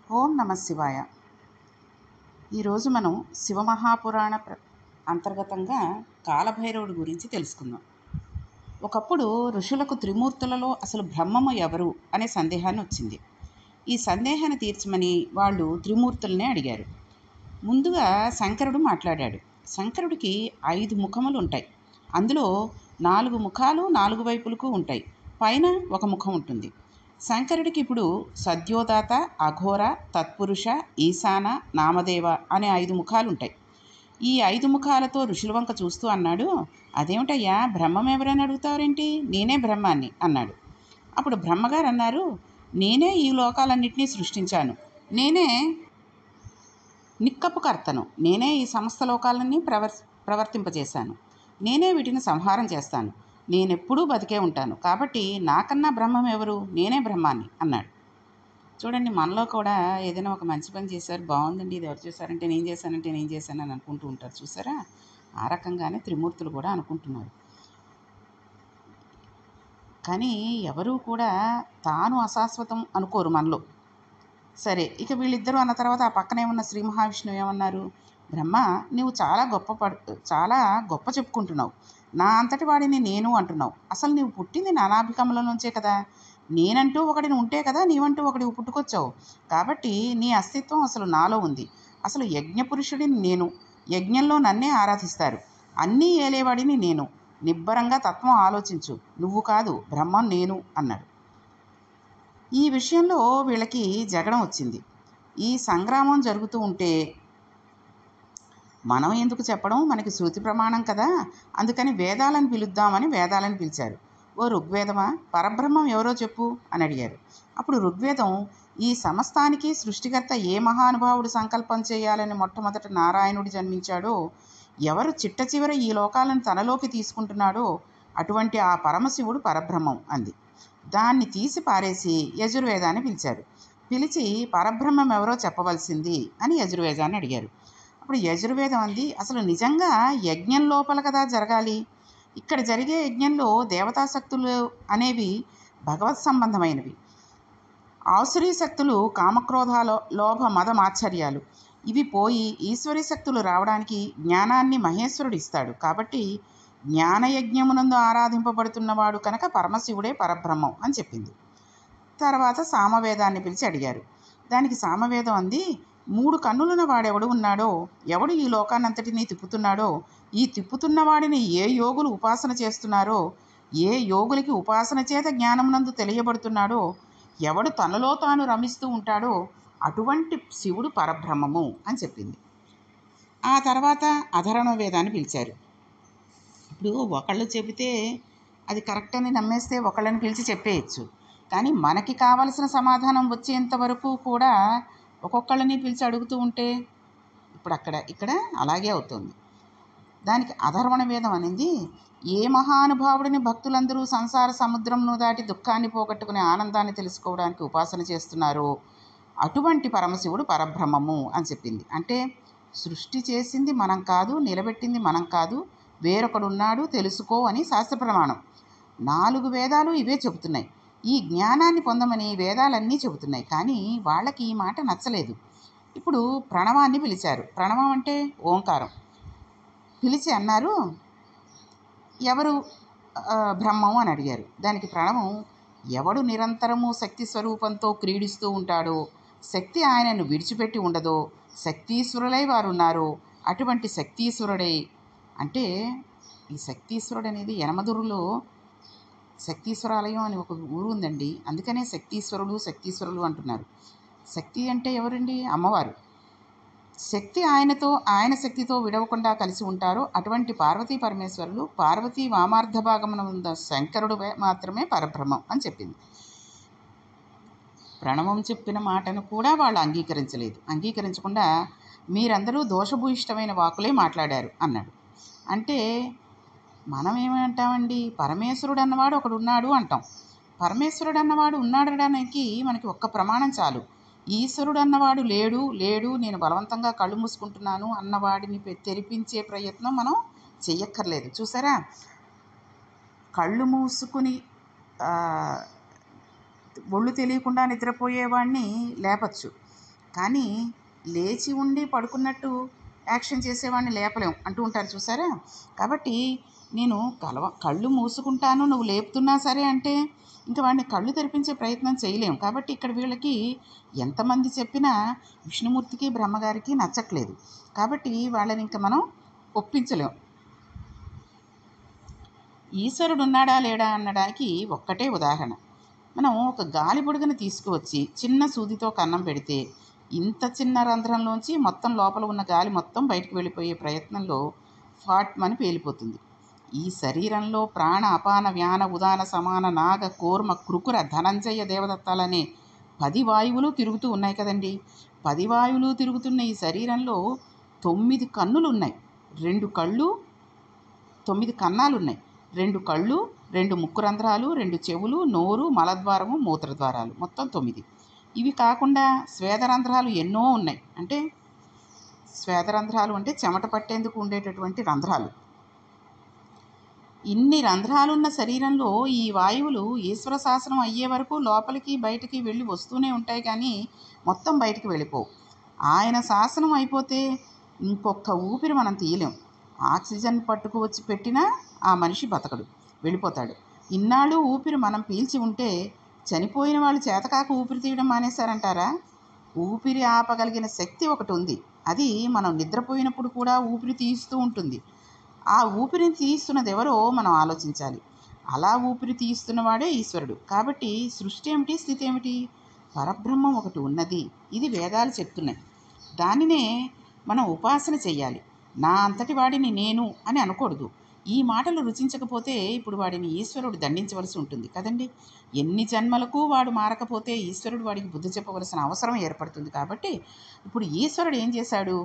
ఓం నమ శివాయ. ఈరోజు మనం శివమహాపురాణ అంతర్గతంగా కాలభైరవుడి గురించి తెలుసుకుందాం. ఒకప్పుడు ఋషులకు త్రిమూర్తులలో అసలు బ్రహ్మము ఎవరు అనే సందేహాన్ని వచ్చింది. ఈ సందేహాన్ని తీర్చమని వాళ్ళు త్రిమూర్తులనే అడిగారు. ముందుగా శంకరుడు మాట్లాడాడు. శంకరుడికి 5 ముఖములు ఉంటాయి. అందులో 4 ముఖాలు 4 వైపులకు ఉంటాయి. పైన ఒక ముఖం ఉంటుంది. శంకరుడికి ఇప్పుడు సద్యోదాత, అఘోర, తత్పురుష, ఈశాన, నామదేవ అనే 5 ముఖాలు ఉంటాయి. ఈ 5 ముఖాలతో ఋషుల వంక చూస్తూ అన్నాడు, అదేమిటయ్యా బ్రహ్మం ఎవరని అడుగుతారేంటి? నేనే బ్రహ్మాన్ని అన్నాడు. అప్పుడు బ్రహ్మగారు అన్నారు, నేనే ఈ లోకాలన్నింటినీ సృష్టించాను. నేనే నిక్కపుకర్తను. నేనే ఈ సమస్త లోకాలన్నీ ప్రవర్తింపజేశాను. నేనే వీటిని సంహారం చేస్తాను. నేనెప్పుడూ బతికే ఉంటాను. కాబట్టి నాకన్నా బ్రహ్మం ఎవరు? నేనే బ్రహ్మాన్ని అన్నాడు. చూడండి, మనలో కూడా ఏదైనా ఒక మంచి పని చేశారు, బాగుందండి, ఇది ఎవరు చేశారంటే నేను చేశానంటే నేను చేశాను అని అనుకుంటూ ఉంటారు. చూసారా? ఆ రకంగానే త్రిమూర్తులు కూడా అనుకుంటున్నారు. కానీ ఎవరూ కూడా తాను అశాశ్వతం అనుకోరు మనలో. సరే, ఇక వీళ్ళిద్దరూ అన్న తర్వాత ఆ పక్కనే ఉన్న శ్రీ మహావిష్ణువు ఏమన్నారు? బ్రహ్మ, నువ్వు చాలా గొప్ప చెప్పుకుంటున్నావు. నా అంతటి వాడిని నేను అంటున్నావు. అసలు నీవు పుట్టింది నా నాభికమల నుంచే కదా. నేనంటూ ఒకడిని ఉంటే కదా నీవంటూ ఒకడివి పుట్టుకొచ్చావు. కాబట్టి నీ అస్తిత్వం అసలు నాలో ఉంది. అసలు యజ్ఞపురుషుడిని నేను. యజ్ఞంలో నన్నే ఆరాధిస్తారు. అన్నీ ఏలేవాడిని నేను. నిబ్బరంగా తత్వం ఆలోచించు. నువ్వు కాదు, బ్రహ్మం నేను అన్నాడు. ఈ విషయంలో వీళ్ళకి జగడం వచ్చింది. ఈ సంగ్రామం జరుగుతూ ఉంటే మనం ఎందుకు చెప్పడం? మనకి శృతి ప్రమాణం కదా. అందుకని వేదాలను పిలుద్దామని వేదాలను పిలిచారు. ఓ ఋగ్వేదమా, పరబ్రహ్మం ఎవరో చెప్పు అని అడిగారు. అప్పుడు ఋగ్వేదం, ఈ సమస్తానికి సృష్టికర్త ఏ మహానుభావుడు సంకల్పం చేయాలని మొట్టమొదట నారాయణుడు జన్మించాడో, ఎవరు చిట్ట చివర ఈ లోకాలను తనలోకి తీసుకుంటున్నాడో అటువంటి ఆ పరమశివుడు పరబ్రహ్మం అంది. దాన్ని తీసి పారేసి యజుర్వేదాన్ని పిలిచారు. పిలిచి పరబ్రహ్మం ఎవరో చెప్పవలసింది అని యజుర్వేదాన్ని అడిగారు. అప్పుడు యజుర్వేదం అంది, అసలు నిజంగా యజ్ఞం లోపల కదా జరగాలి. ఇక్కడ జరిగే యజ్ఞంలో దేవతాశక్తులు అనేవి భగవత్ సంబంధమైనవి. ఆసురీ శక్తులు కామక్రోధాల లోభ మద మాత్సర్యాలు. ఇవి పోయి ఈశ్వరీ శక్తులు రావడానికి జ్ఞానాన్ని మహేశ్వరుడు ఇస్తాడు. కాబట్టి జ్ఞానయజ్ఞమునందు ఆరాధింపబడుతున్నవాడు కనుక పరమశివుడే పరబ్రహ్మం అని చెప్పింది. తర్వాత సామవేదాన్ని పిలిచి అడిగారు. దానికి సామవేదం అంది, 3 కన్నులున్న వాడెవడు ఉన్నాడో, ఎవడు ఈ లోకాన్నంతటినీ తిప్పుతున్నాడో, ఈ తిప్పుతున్నవాడిని ఏ యోగులు ఉపాసన చేస్తున్నారో, ఏ యోగులకి ఉపాసన చేత జ్ఞానమునందు తెలియబడుతున్నాడో, ఎవడు తనలో తాను రమిస్తూ ఉంటాడో అటువంటి శివుడు పరబ్రహ్మము అని చెప్పింది. ఆ తర్వాత అధర్వణ వేదాన్ని పిలిచారు. ఇప్పుడు ఒకళ్ళు చెబితే అది కరెక్ట్ అని నమ్మేస్తే ఒకళ్ళని పిలిచి చెప్పేయచ్చు. కానీ మనకి కావలసిన సమాధానం వచ్చేంత వరకు కూడా ఒక్కొక్కళ్ళని పిలిచి అడుగుతూ ఉంటే ఇక్కడ అలాగే అవుతుంది. దానికి అధర్వణ వేదం అనేది, ఏ మహానుభావుడిని భక్తులందరూ సంసార సముద్రంను దాటి దుఃఖాన్ని పోగొట్టుకునే ఆనందాన్ని తెలుసుకోవడానికి ఉపాసన చేస్తున్నారో అటువంటి పరమశివుడు పరబ్రహ్మము అని చెప్పింది. అంటే సృష్టి చేసింది మనం కాదు, నిలబెట్టింది మనం కాదు, వేరొకడున్నాడు తెలుసుకో అని శాస్త్ర ప్రమాణం. 4 వేదాలు ఇవే చెబుతున్నాయి. ఈ జ్ఞానాన్ని పొందమని వేదాలన్నీ చెబుతున్నాయి. కానీ వాళ్ళకి ఈ మాట నచ్చలేదు. ఇప్పుడు ప్రణవాన్ని పిలిచారు. ప్రణవం అంటే ఓంకారం. పిలిచి అన్నారు, ఎవరు బ్రహ్మం అని అడిగారు. దానికి ప్రణవం, ఎవడు నిరంతరము శక్తి స్వరూపంతో క్రీడిస్తూ ఉంటాడో, శక్తి ఆయనను విడిచిపెట్టి ఉండదో, శక్తీశ్వరులై వారు ఉన్నారో అటువంటి శక్తీశ్వరుడై. అంటే ఈ శక్తీశ్వరుడు అనేది యనమదురులో శక్తీశ్వరాలయం అని ఒక ఊరు ఉందండి. అందుకనే శక్తీశ్వరులు అంటున్నారు. శక్తి అంటే ఎవరండి? అమ్మవారు. శక్తి ఆయన శక్తితో విడవకుండా కలిసి ఉంటారో అటువంటి పార్వతీ పరమేశ్వరులు. పార్వతీ వామార్ధ భాగమున ఉన్న శంకరుడు మాత్రమే పరబ్రహ్మం అని చెప్పింది. ప్రణవం చెప్పిన మాటను కూడా వాళ్ళు అంగీకరించకుండా మీరందరూ దోషభూయిష్టమైన వాకులే మాట్లాడారు అన్నాడు. అంటే మనం ఏమంటామండి? పరమేశ్వరుడు అన్నవాడు ఒకడు ఉన్నాడు అంటాం. పరమేశ్వరుడు అన్నవాడు ఉన్నాడడానికి మనకి ఒక్క ప్రమాణం చాలు. ఈశ్వరుడు అన్నవాడు లేడు నేను బలవంతంగా కళ్ళు మూసుకుంటున్నాను అన్నవాడిని తెరిపించే ప్రయత్నం మనం చెయ్యక్కర్లేదు. చూసారా? కళ్ళు మూసుకుని ఒళ్ళు తెలియకుండా నిద్రపోయేవాడిని లేపచ్చు. కానీ లేచి ఉండి పడుకున్నట్టు యాక్షన్ చేసేవాడిని లేపలేం అంటూ ఉంటారు చూసారా. కాబట్టి నేను కళ్ళు మూసుకుంటాను నువ్వు లేపుతున్నా సరే అంటే ఇంకా వాడిని కళ్ళు తెరిపించే ప్రయత్నం చేయలేం. కాబట్టి ఇక్కడ వీళ్ళకి ఎంతమంది చెప్పినా విష్ణుమూర్తికి బ్రహ్మగారికి నచ్చట్లేదు. కాబట్టి వాళ్ళని ఇంకా మనం ఒప్పించలేం. ఈశ్వరుడు ఉన్నాడా లేడా అనడానికి ఒక్కటే ఉదాహరణ. మనం ఒక గాలి బుడగను తీసుకువచ్చి చిన్న సూదితో కన్నం పెడితే ఇంత చిన్న రంధ్రంలోంచి మొత్తం లోపల ఉన్న గాలి మొత్తం బయటకు వెళ్ళిపోయే ప్రయత్నంలో ఫాట్మని పేలిపోతుంది. ఈ శరీరంలో ప్రాణ అపాన వ్యాన ఉదాన సమాన నాగ కూర్మ కృకుర ధనంజయ దేవదత్తాలనే 10 వాయువులు తిరుగుతూ ఉన్నాయి కదండి. 10 వాయువులు తిరుగుతున్న ఈ శరీరంలో 9 కన్నులు ఉన్నాయి, 2 కళ్ళు, 9 కన్నాలు ఉన్నాయి, 2 కళ్ళు, 2 ముక్కు రంధ్రాలు, 2 చెవులు, నోరు, మలద్వారము, మూత్రద్వారాలు, మొత్తం 9. ఇవి కాకుండా స్వేదరంధ్రాలు ఎన్నో ఉన్నాయి. అంటే స్వేదరంధ్రాలు అంటే చెమట పట్టేందుకు ఉండేటటువంటి రంధ్రాలు. ఇన్ని రంధ్రాలున్న శరీరంలో ఈ వాయువులు ఈశ్వర శాసనం అయ్యే వరకు లోపలికి బయటికి వెళ్ళి వస్తూనే ఉంటాయి, కానీ మొత్తం బయటికి వెళ్ళిపోవు. ఆయన శాసనం అయిపోతే ఇంకొక ఊపిరి మనం తీయలేం. ఆక్సిజన్ పట్టుకు వచ్చి పెట్టినా ఆ మనిషి బతకడు, వెళ్ళిపోతాడు. ఇన్నాళ్ళు ఊపిరి మనం పీల్చి ఉంటే చనిపోయిన వాళ్ళు చేతకాక ఊపిరి తీయడం మానేశారంటారా? ఊపిరి ఆపగలిగిన శక్తి ఒకటి ఉంది. అది మనం నిద్రపోయినప్పుడు కూడా ఊపిరి తీస్తూ ఉంటుంది. ఆ ఊపిరిని తీస్తున్నది ఎవరో మనం ఆలోచించాలి. అలా ఊపిరి తీస్తున్నవాడే ఈశ్వరుడు. కాబట్టి సృష్టి ఏమిటి, స్థితి ఏమిటి? పరబ్రహ్మం ఒకటి ఉన్నది. ఇది వేదాలు చెప్తున్నాయి. దానినే మనం ఉపాసన చెయ్యాలి. నా అంతటి వాడిని నేను అని అనకూడదు. ఈ మాటలు రుచించకపోతే ఇప్పుడు వాడిని ఈశ్వరుడు దండించవలసి ఉంటుంది కదండి. ఎన్ని జన్మలకు వాడు మారకపోతే ఈశ్వరుడు వాడికి బుద్ధి చెప్పవలసిన అవసరం ఏర్పడుతుంది. కాబట్టి ఇప్పుడు ఈశ్వరుడు ఏం చేశాడు?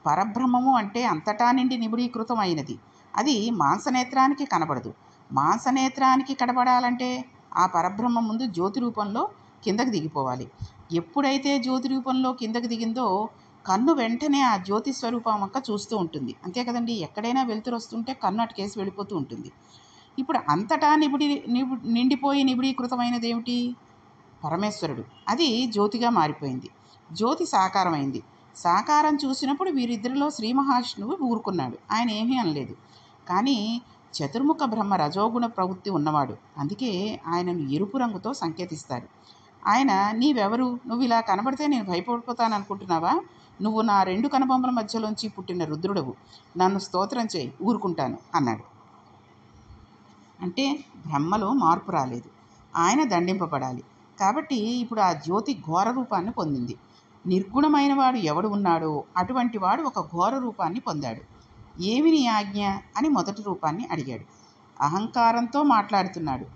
పరబ్రహ్మము అంటే అంతటా నిండి నిబిడీకృతం అయినది. అది మాంసనేత్రానికి కనబడదు. మాంసనేత్రానికి కనబడాలంటే ఆ పరబ్రహ్మం ముందు జ్యోతి రూపంలో కిందకి దిగిపోవాలి. ఎప్పుడైతే జ్యోతి రూపంలో కిందకి దిగిందో కన్ను వెంటనే ఆ జ్యోతి స్వరూపం వంక చూస్తూ ఉంటుంది. అంతే కదండి. ఎక్కడైనా వెలుతురు వస్తుంటే కన్ను అటుకేసి వెళ్ళిపోతూ ఉంటుంది. ఇప్పుడు అంతటా నిండిపోయి నిబిడీకృతమైనది ఏమిటి? పరమేశ్వరుడు. అది జ్యోతిగా మారిపోయింది. జ్యోతి సాకారమైంది. సాకారం చూసినప్పుడు వీరిద్దరిలో శ్రీ మహావిష్ణువు ఊరుకున్నాడు. ఆయన ఏమీ అనలేదు. కానీ చతుర్ముఖ బ్రహ్మ రజోగుణ ప్రవృత్తి ఉన్నవాడు. అందుకే ఆయనను ఎరుపు రంగుతో సంకేతిస్తారు. ఆయన నీవెవరు? నువ్వు ఇలా కనబడితే నేను భయపడిపోతాను అనుకుంటున్నావా? నువ్వు నా 2 కనుబొమ్మల మధ్యలోంచి పుట్టిన రుద్రుడవు. నన్ను స్తోత్రం చేయి, ఊరుకుంటాను అన్నాడు. అంటే బ్రహ్మలో మార్పు రాలేదు. ఆయన దండింపబడాలి. కాబట్టి ఇప్పుడు ఆ జ్యోతి ఘోర రూపాన్ని పొందింది. నిర్గుణమైన వాడు ఎవడు ఉన్నాడో అటువంటి వాడు ఒక ఘోర రూపాన్ని పొందాడు. ఏమి నీ ఆజ్ఞ అని మొదటి రూపాన్ని అడిగాడు. అహంకారంతో మాట్లాడుతున్నాడు.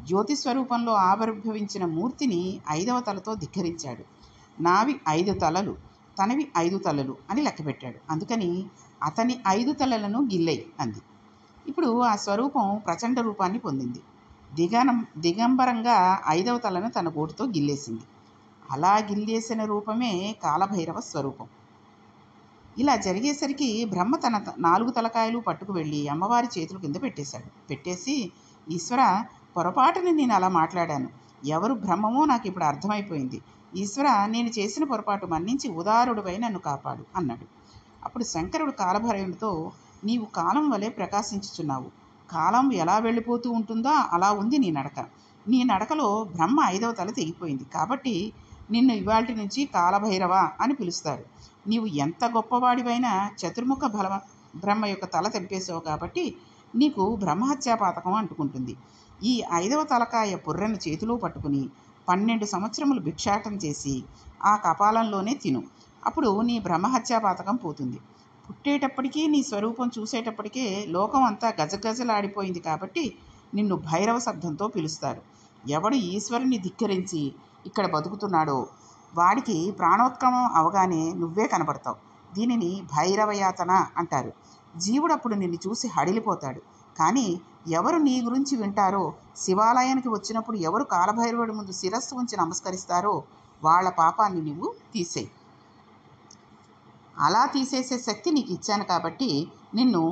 జ్యోతి స్వరూపంలో ఆవిర్భవించిన మూర్తిని 5వ తలతో ధిక్కరించాడు. నావి 5 తలలు, తనవి 5 తలలు అని లెక్కపెట్టాడు. అందుకని అతని 5 తలలను గిల్లై అంది. ఇప్పుడు ఆ స్వరూపం ప్రచండ రూపాన్ని పొందింది. దిగంబరంగా 5వ తలను తన గోటితో గిల్లేసింది. అలా గిల్లేసిన రూపమే కాలభైరవ స్వరూపం. ఇలా జరిగేసరికి బ్రహ్మ తన 4 తలకాయలు పట్టుకు వెళ్ళి అమ్మవారి చేతుల కింద పెట్టేసి, ఈశ్వర, పొరపాటుని నేను అలా మాట్లాడాను. ఎవరు బ్రహ్మమో నాకు ఇప్పుడు అర్థమైపోయింది. ఈశ్వర, నేను చేసిన పొరపాటు మన్నించి ఉదారుడువై నన్ను కాపాడు అన్నాడు. అప్పుడు శంకరుడు కాలభైరవునితో, నీవు కాలం వలె ప్రకాశించుచున్నావు. కాలం ఎలా వెళ్ళిపోతూ ఉంటుందో అలా ఉంది నీ నడక. నీ నడకలో బ్రహ్మ 5వ తల తెగిపోయింది. కాబట్టి నిన్ను ఇవాల్టి నుంచి కాలభైరవ అని పిలుస్తారు. నీవు ఎంత గొప్పవాడివైనా చతుర్ముఖ బ్రహ్మ యొక్క తల తెంపేసావు కాబట్టి నీకు బ్రహ్మహత్యా పాతకం అంటుకుంటుంది. ఈ 5వ తలకాయ పుర్రెను చేతిలో పట్టుకుని 12 సంవత్సరములు భిక్షాటం చేసి ఆ కపాలంలోనే తిను. అప్పుడు నీ బ్రహ్మహత్యా పాతకం పోతుంది. పుట్టేటప్పటికీ నీ స్వరూపం చూసేటప్పటికే లోకం అంతా గజగజలాడిపోయింది. కాబట్టి నిన్ను భైరవ శబ్దంతో పిలుస్తారు. ఎవడు ఈశ్వరుని ధిక్కరించి ఇక్కడ బతుకుతున్నాడో వాడికి ప్రాణోత్క్రమం అవగానే నువ్వే కనబడతావు. దీనిని భైరవయాతన అంటారు. జీవుడు అప్పుడు నిన్ను చూసి హడిలిపోతాడు. కానీ ఎవరు నీ గురించి వింటారో, శివాలయానికి వచ్చినప్పుడు ఎవరు కాలభైరవుడి ముందు శిరస్సు ఉంచి నమస్కరిస్తారో వాళ్ళ పాపాన్ని నువ్వు తీసేయి. అలా తీసేసే శక్తి నీకు ఇచ్చాను కాబట్టి నిన్ను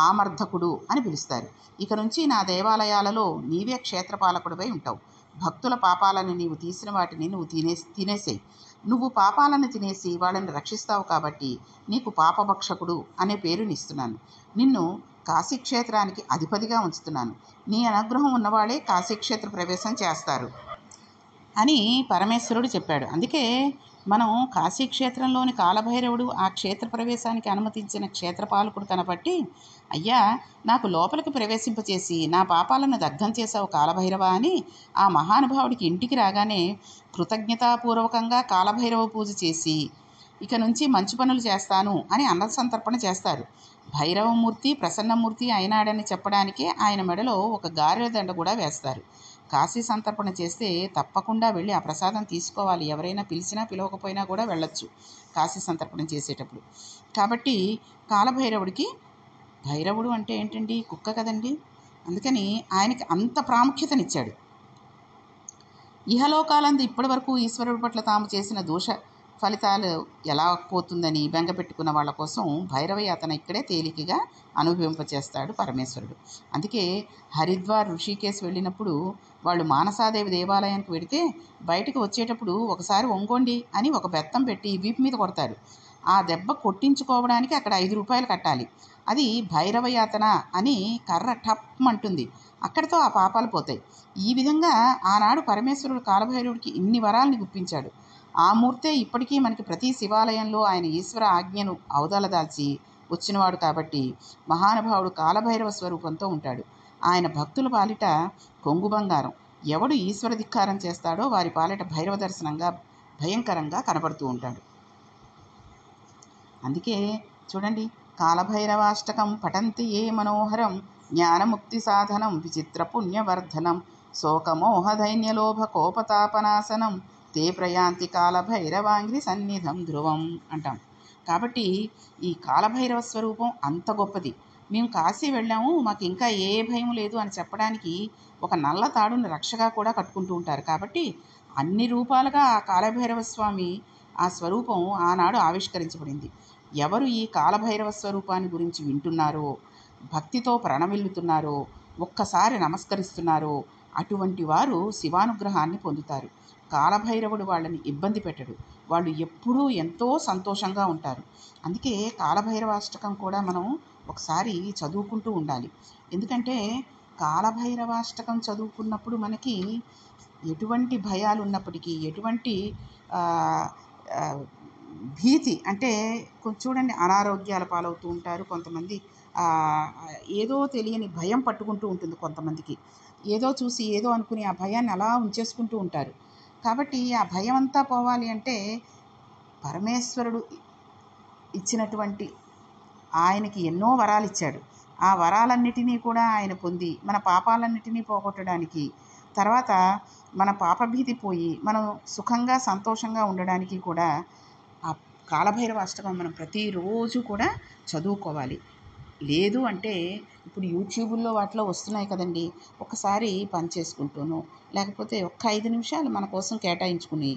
ఆమర్ధకుడు అని పిలుస్తారు. ఇక నుంచి నా దేవాలయాలలో నీవే క్షేత్రపాలకుడిపై ఉంటావు. భక్తుల పాపాలను నీవు తీసిన వాటిని నువ్వు తినేసేయి. నువ్వు పాపాలను తినేసి వాళ్ళని రక్షిస్తావు కాబట్టి నీకు పాపభక్షకుడు అనే పేరునిస్తున్నాను. నిన్ను కాశీక్షేత్రానికి అధిపతిగా ఉంచుతున్నాను. నీ అనుగ్రహం ఉన్నవాళ్ళే కాశీక్షేత్ర ప్రవేశం చేస్తారు అని పరమేశ్వరుడు చెప్పాడు. అందుకే మనం కాశీక్షేత్రంలోని కాలభైరవుడు ఆ క్షేత్ర ప్రవేశానికి అనుమతించిన క్షేత్రపాలకుడు కనబట్టి, అయ్యా, నాకు లోపలికి ప్రవేశింపచేసి నా పాపాలను దగ్ధం చేశావు కాలభైరవ అని ఆ మహానుభావుడికి ఇంటికి రాగానే కృతజ్ఞతాపూర్వకంగా కాలభైరవ పూజ చేసి ఇక నుంచి మంచి పనులు చేస్తాను అని అన్నసంతర్పణ చేస్తారు. భైరవమూర్తి ప్రసన్నమూర్తి అయినాడని చెప్పడానికే ఆయన మెడలో ఒక గారెల దండ కూడా వేస్తారు. కాశీ సంతర్పణ చేస్తే తప్పకుండా వెళ్ళి ఆ ప్రసాదం తీసుకోవాలి. ఎవరైనా పిలిచినా పిలవకపోయినా కూడా వెళ్ళొచ్చు కాశీ సంతర్పణ చేసేటప్పుడు. కాబట్టి కాలభైరవుడికి, భైరవుడు అంటే ఏంటండి, కుక్క కదండి, అందుకని ఆయనకి అంత ప్రాముఖ్యతనిచ్చాడు. ఇహలోకాలందు ఇప్పటి వరకు ఈశ్వరుడి పట్ల తాము చేసిన దోష ఫలితాలు ఎలా పోతుందని బెంగపెట్టుకున్న వాళ్ళ కోసం భైరవయాతన ఇక్కడే తేలికగా అనుభవింపచేస్తాడు పరమేశ్వరుడు. అందుకే హరిద్వార్ ఋషికేశ్ వెళ్ళినప్పుడు వాళ్ళు మానసాదేవి దేవాలయానికి వెడితే బయటకు వచ్చేటప్పుడు ఒకసారి ఒంగోండి అని ఒక బెత్తం పెట్టి వీపు మీద కొడతారు. ఆ దెబ్బ కొట్టించుకోవడానికి అక్కడ 5 రూపాయలు కట్టాలి. అది భైరవయాతన అని కర్ర టప్మంటుంది. అక్కడితో ఆ పాపాలు పోతాయి. ఈ విధంగా ఆనాడు పరమేశ్వరుడు కాలభైరవుడికి ఇన్ని వరాల్ని గుప్పించాడు. ఆ మూర్తే ఇప్పటికీ మనకి ప్రతి శివాలయంలో ఆయన ఈశ్వర ఆజ్ఞను అవదలదాల్చి వచ్చినవాడు కాబట్టి మహానుభావుడు కాలభైరవ స్వరూపంతో ఉంటాడు. ఆయన భక్తుల పాలిట కొంగు బంగారం. ఎవడు ఈశ్వర ధిక్కారం చేస్తాడో వారి పాలిట భైరవ దర్శనంగా భయంకరంగా కనబడుతూ ఉంటాడు. అందుకే చూడండి, కాలభైరవాష్టకం పఠంతి ఏ మనోహరం జ్ఞానముక్తి సాధనం విచిత్ర పుణ్యవర్ధనం శోకమోహదైన్యలోభ కోపతాపనాశనం తే ప్రయాంతి కాలభైరవాంగ్రి సన్నిధం ధ్రువం అంటాం. కాబట్టి ఈ కాలభైరవ స్వరూపం అంత గొప్పది. మేము కాశీ వెళ్ళాము, మాకు ఇంకా ఏ భయం లేదు అని చెప్పడానికి ఒక నల్ల తాడుని రక్షగా కూడా కట్టుకుంటూ ఉంటారు. కాబట్టి అన్ని రూపాలుగా ఆ కాలభైరవ స్వామి ఆ స్వరూపం ఆనాడు ఆవిష్కరించబడింది. ఎవరు ఈ కాలభైరవ స్వరూపాన్ని గురించి వింటున్నారో, భక్తితో ప్రణమిల్లుతున్నారో, ఒక్కసారి నమస్కరిస్తున్నారో అటువంటి వారు శివానుగ్రహాన్ని పొందుతారు. కాలభైరవుడు వాళ్ళని ఇబ్బంది పెట్టడు. వాళ్ళు ఎప్పుడూ ఎంతో సంతోషంగా ఉంటారు. అందుకే కాలభైరవాష్టకం కూడా మనం ఒకసారి చదువుకుంటూ ఉండాలి. ఎందుకంటే కాలభైరవాష్టకం చదువుకున్నప్పుడు మనకి ఎటువంటి భయాలు ఉన్నప్పటికీ, ఎటువంటి భీతి అంటే చూడండి, అనారోగ్యాల పాలవుతూ ఉంటారు కొంతమంది. ఏదో తెలియని భయం పట్టుకుంటూ ఉంటుంది కొంతమందికి. ఏదో చూసి ఏదో అనుకుని ఆ భయాన్ని అలా ఉంచేసుకుంటూ ఉంటారు. కాబట్టి ఆ భయం అంతా పోవాలి అంటే పరమేశ్వరుడు ఇచ్చినటువంటి, ఆయనకి ఎన్నో వరాలు ఇచ్చాడు. ఆ వరాలన్నిటినీ కూడా ఆయన పొంది మన పాపాలన్నిటినీ పోగొట్టడానికి, తర్వాత మన పాపభీతి పోయి మనం సుఖంగా సంతోషంగా ఉండడానికి కూడా ఆ కాలభైరవ అష్టకం మనం ప్రతిరోజు కూడా చదువుకోవాలి. లేదు అంటే ఇప్పుడు యూట్యూబుల్లో వాటిలో వస్తున్నాయి కదండి, ఒకసారి పని చేసుకుంటూను లేకపోతే ఒక్క 5 నిమిషాలు మన కోసం కేటాయించుకుని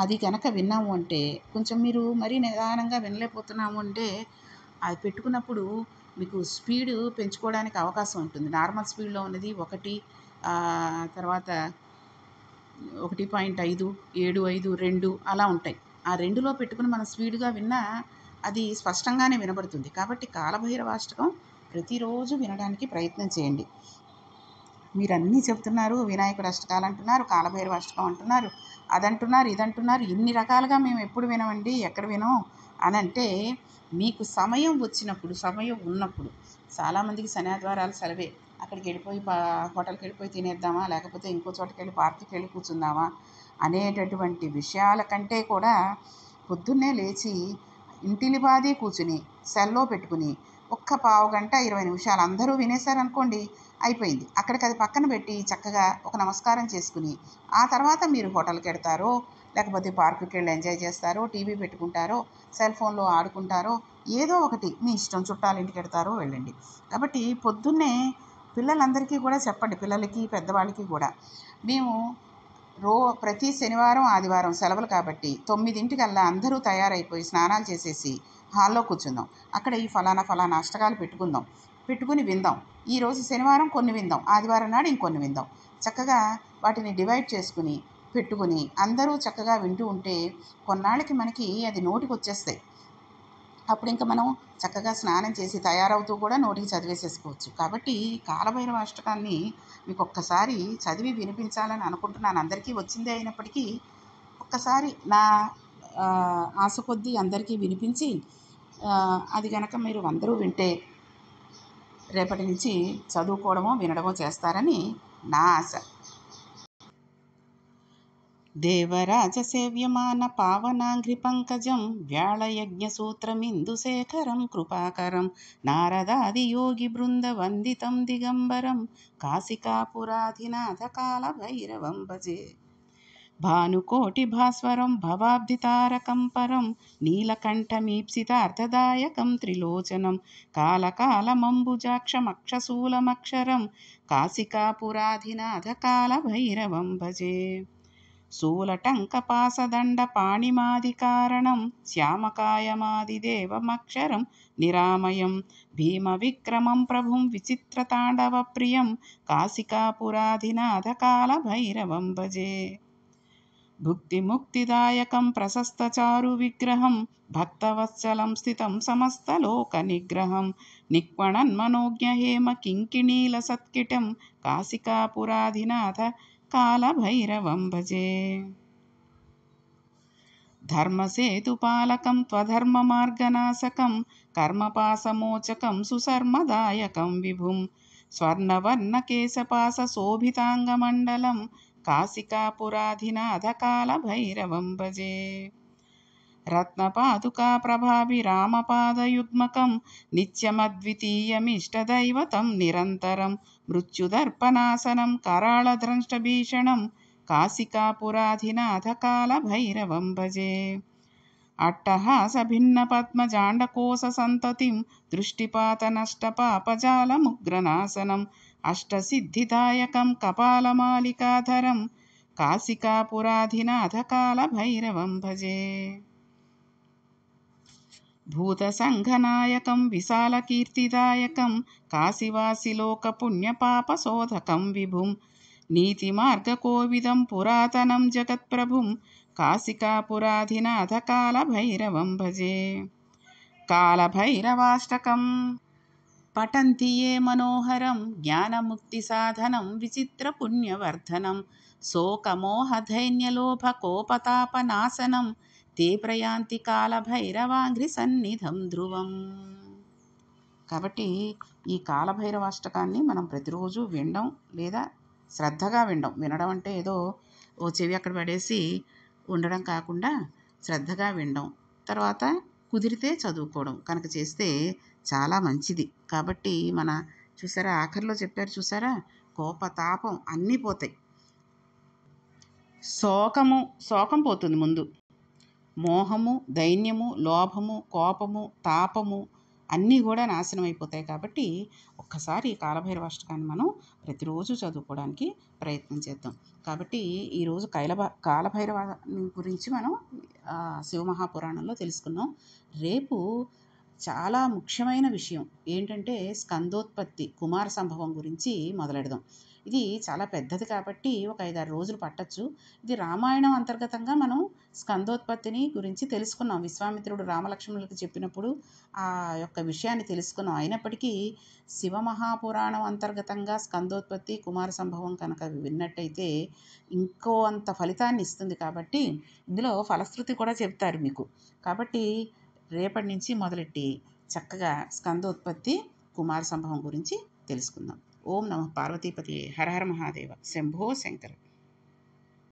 అది కనుక విన్నాము అంటే, కొంచెం మీరు మరీ నిదానంగా వినలేకపోతున్నాము అంటే అది పెట్టుకున్నప్పుడు మీకు స్పీడు పెంచుకోవడానికి అవకాశం ఉంటుంది. నార్మల్ స్పీడ్లో ఉన్నది 1, తర్వాత 1.5, 7.5, 2 అలా ఉంటాయి. ఆ 2లో పెట్టుకుని మనం స్పీడ్గా విన్నా అది స్పష్టంగానే వినబడుతుంది. కాబట్టి కాలభైరవాష్టకం ప్రతిరోజు వినడానికి ప్రయత్నం చేయండి. మీరన్నీ చెప్తున్నారు, వినాయకుడు అష్టకాలు అంటున్నారు, కాలభైరవ అష్టకం అంటున్నారు, అదంటున్నారు, ఇదంటున్నారు, ఇన్ని రకాలుగా మేము ఎప్పుడు వినమండి, ఎక్కడ వినం అని అంటే, మీకు సమయం వచ్చినప్పుడు, సమయం ఉన్నప్పుడు, చాలామందికి శనివారాలు సెలవే, అక్కడికి వెళ్ళిపోయి హోటల్కి వెళ్ళిపోయి తినేద్దామా, లేకపోతే ఇంకో చోటకి వెళ్ళి పార్క్కి వెళ్ళి కూర్చుందామా అనేటటువంటి విషయాల కంటే కూడా పొద్దున్నే లేచి ఇంటిలిపాది కూర్చుని సెల్లో పెట్టుకుని ఒక్క పావుగంట 20 నిమిషాలు అందరూ వినేశారనుకోండి, అయిపోయింది. అక్కడికి అది పక్కన పెట్టి చక్కగా ఒక నమస్కారం చేసుకుని ఆ తర్వాత మీరు హోటల్కి వెడతారో, లేకపోతే పార్కుకి వెళ్ళి ఎంజాయ్ చేస్తారో, టీవీ పెట్టుకుంటారో, సెల్ ఫోన్లో ఆడుకుంటారో, ఏదో ఒకటి మీ ఇష్టం, చుట్టాల ఇంటికి వెడతారో వెళ్ళండి. కాబట్టి పొద్దున్నే పిల్లలందరికీ కూడా చెప్పండి, పిల్లలకి పెద్దవాళ్ళకి కూడా, మేము ప్రతి శనివారం ఆదివారం సెలవులు కాబట్టి 9 అందరూ తయారైపోయి స్నానాలు చేసేసి హాల్లో కూర్చుందాం, అక్కడ ఈ ఫలానా అష్టకాలు పెట్టుకుని విందాం. ఈరోజు శనివారం కొన్ని విందాం, ఆదివారం నాడు ఇంకొన్ని విందాం. చక్కగా వాటిని డివైడ్ చేసుకుని పెట్టుకొని అందరూ చక్కగా వింటూ ఉంటే కొన్నాళ్ళకి మనకి అది నోటికి వచ్చేస్తాయి. అప్పుడు ఇంకా మనం చక్కగా స్నానం చేసి తయారవుతూ కూడా నోటికి చదివేసేసుకోవచ్చు. కాబట్టి కాలభైరవ అష్టకాన్ని మీకు ఒక్కసారి చదివి వినిపించాలని అనుకుంటున్నాను. అందరికీ వచ్చిందే అయినప్పటికీ ఒక్కసారి నా ఆశ కొద్దీ అందరికీ వినిపించి అది గనక మీరు అందరూ వింటే రేపటి నుంచి చదువుకోవడమో వినడమో చేస్తారని నా ఆశ. దేవరాజసేవ్యమాన పావనాంఘ్రి పంకజం వ్యాళయజ్ఞసూత్రమిందుశేఖరం కృపాకరం నారదాదియోగి బృంద వందితం దిగంబరం కాశికాపురాధినాథ కాలభైరవం భజే. భానుకోటి భాస్వరం భవాబ్ధితారకం పరం నీలకంఠమీప్సితార్థదాయకం త్రిలోచనం కాలకాలమంబుజాక్షమక్షశూలమక్షరం కాశికాపురాధినాథ కాలభైరవం భజే. శూలటంకపాసదండపాణిమాదికారణం శ్యామకాయమాదిదేవమక్షరం నిరామయం భీమవిక్రమం ప్రభుం విచిత్రతాండవప్రియం కాశికాపురాధినాథ కాలభైరవం భజే. భుక్తిముక్తిదాయకం ప్రశస్తచారు విగ్రహం భక్తవత్సలం స్థితం సమస్తలోకనిగ్రహం నిక్వణన్మనోజ్ఞహేమ కింకిణీలసత్కిటం కాశికాపురాధినాథ కాలభైరవం భజే. ధర్మసేతుపాలకం త్వధర్మమార్గనాశకం కర్మపాసమోచకం సుశర్మదాయకం విభుం స్వర్ణవర్ణకేశపాసశోభితాంగమండలం కాశికాపురాధినాథ కాలభైరవం భజే. రత్నపాదుకా ప్రభాభిరామపాదయుగ్మకం నిత్యమద్వితీయమిష్టదైవతం నిరంతరం మృత్యుదర్పణాసనం కరాళద్రంష్టభీషణం కాశికాపురాధినాథ కాలభైరవం భజే. అట్టహాసభిన్నపద్మజాండకోశసంతతిం దృష్టిపాతనష్టపాపజాలముగ్రనాశనం అష్టసిద్ధిదాయకం కపాలమాలికాధరం కాశికాపురాధినాథ కాలభైరవం భజే. భూతసంఘనాయకం విశాలకీర్తిదాయకం కాశీవాసిలోకపుణ్యపాపశోధకం విభుం నీతిమార్గకోవిదం పురాతనం జగత్ప్రభుం కాశికాపురాధినాథ కాలభైరవం భజే. కాలభైరవాష్టకం పఠంతి ఏ మనోహరం జ్ఞానముక్తిసాధనం విచిత్రపుణ్యవర్ధనం శోకమోహధైన్యలోభకోపతాపనాశనం తే ప్రయాంతి కాలభైరవాంఘ్రి సన్నిధం ధ్రువం. కాబట్టి ఈ కాలభైరవాష్టకాన్ని మనం ప్రతిరోజు వినడం లేదా శ్రద్ధగా వినడం అంటే ఏదో ఓ చెవి అక్కడ పడేసి ఉండడం కాకుండా శ్రద్ధగా వినడం, తర్వాత కుదిరితే చదువుకోవడం కనుక చేస్తే చాలా మంచిది. కాబట్టి మన చూసారా ఆఖరిలో చెప్పారు చూసారా, కోపతాపం అన్నీ పోతాయి. శోకం పోతుంది ముందు, మోహము, దైన్యము, లోభము, కోపము, తాపము అన్నీ కూడా నాశనం అయిపోతాయి. కాబట్టి ఒక్కసారి కాలభైరవాష్టకాన్ని మనం ప్రతిరోజు చదువుకోవడానికి ప్రయత్నం చేద్దాం. కాబట్టి ఈరోజు కాలభైరవ గురించి మనం శివమహాపురాణంలో తెలుసుకున్నాం. రేపు చాలా ముఖ్యమైన విషయం ఏంటంటే స్కందోత్పత్తి కుమార సంభవం గురించి మొదలెడదాం. ఇది చాలా పెద్దది కాబట్టి ఒక 5-6 రోజులు పట్టచ్చు. ఇది రామాయణం అంతర్గతంగా మనం స్కందోత్పత్తిని గురించి తెలుసుకున్నాం. విశ్వామిత్రుడు రామలక్ష్మణులకు చెప్పినప్పుడు ఆ యొక్క విషయాన్ని తెలుసుకున్నాం. అయినప్పటికీ శివమహాపురాణం అంతర్గతంగా స్కందోత్పత్తి కుమార సంభవం కనుక విన్నట్టయితే ఇంకో అంత ఫలితాన్ని ఇస్తుంది. కాబట్టి ఇందులో ఫలశ్రుతి కూడా చెప్తారు మీకు. కాబట్టి రేపటి నుంచి మొదలెట్టి చక్కగా స్కందోత్పత్తి కుమార సంభవం గురించి తెలుసుకుందాం. ఓం నమః పార్వతీపతియే హర హర మహాదేవ శంభో శంకర.